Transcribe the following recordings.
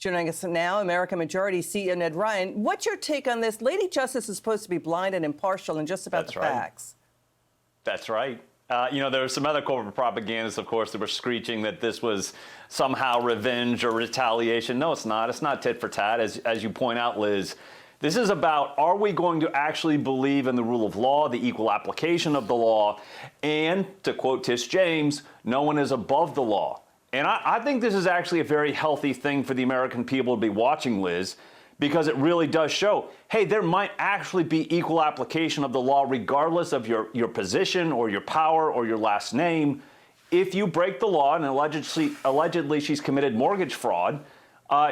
Joining us now, American Majority CEO Ned Ryun. What's your take on this? Lady Justice is supposed to be blind and impartial and just about the facts. That's right. There were some other corporate propagandists, of course, that were screeching that this was somehow revenge or retaliation. No, it's not. It's not tit for tat, as you point out, Liz. This is about, are we going to actually believe in the rule of law, the equal application of the law, and, to quote Letitia James, no one is above the law. And I think this is actually a very healthy thing for the American people to be watching, Liz, because it really does show, hey, there might actually be equal application of the law regardless of your position or your power or your last name. If you break the law and allegedly she's committed mortgage fraud,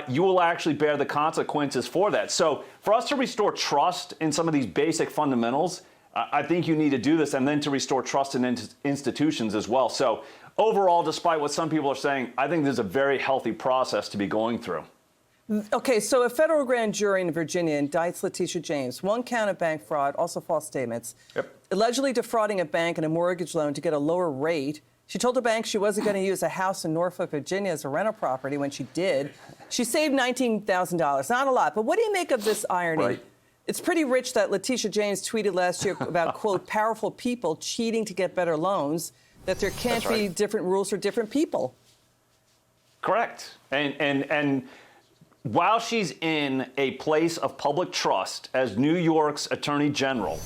you will actually bear the consequences for that. So for us to restore trust in some of these basic fundamentals, I think you need to do this, and then to restore trust in institutions as well. So overall, despite what some people are saying, I think this is a very healthy process to be going through. Okay, so a federal grand jury in Virginia indicts Letitia James, one count of bank fraud, also false statements, allegedly defrauding a bank and a mortgage loan to get a lower rate. She told the bank she wasn't going to use a house in Norfolk, Virginia as a rental property when she did. She saved $19,000, not a lot. But what do you make of this irony? Right. It's pretty rich that Letitia James tweeted last year about, quote, powerful people cheating to get better loans, that there can't be different rules for different people. Correct. And while she's in a place of public trust as New York's Attorney General,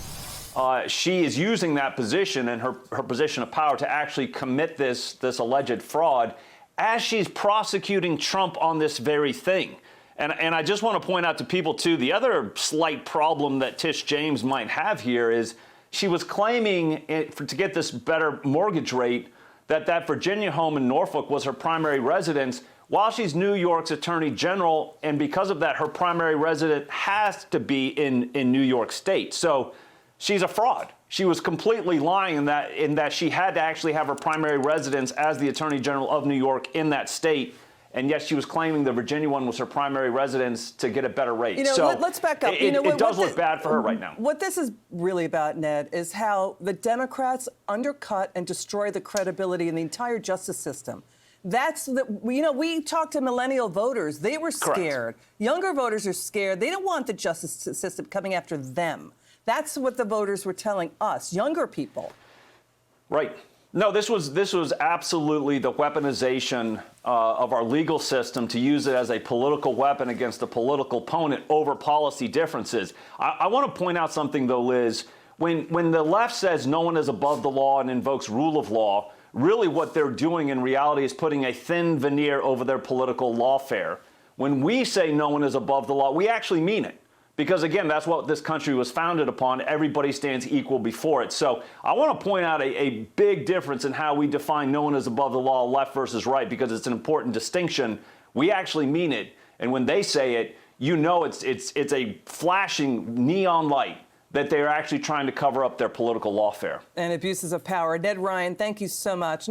she is using that position and her position of power to actually commit this alleged fraud as she's prosecuting Trump on this very thing. And I just want to point out to people, too, the other slight problem that Tish James might have here is she was claiming to get this better mortgage rate that Virginia home in Norfolk was her primary residence while she's New York's Attorney General. And because of that, her primary residence has to be in New York State. So she's a fraud. She was completely lying in that she had to actually have her primary residence as the Attorney General of New York in that state. And yes, she was claiming the Virginia one was her primary residence to get a better rate. So let's back up. It does look bad for her right now. What this is really about, Ned, is how the Democrats undercut and destroy the credibility in the entire justice system. We talked to millennial voters. They were scared. Correct. Younger voters are scared. They don't want the justice system coming after them. That's what the voters were telling us, younger people. Right. No, this was absolutely the weaponization of our legal system to use it as a political weapon against a political opponent over policy differences. I want to point out something, though, Liz. When the left says no one is above the law and invokes rule of law, really what they're doing in reality is putting a thin veneer over their political lawfare. When we say no one is above the law, we actually mean it. Because, again, that's what this country was founded upon. Everybody stands equal before it. So I want to point out a big difference in how we define no one is above the law, left versus right, because it's an important distinction. We actually mean it. And when they say it, you know it's a flashing neon light that they're actually trying to cover up their political lawfare. And abuses of power. Ned Ryun, thank you so much.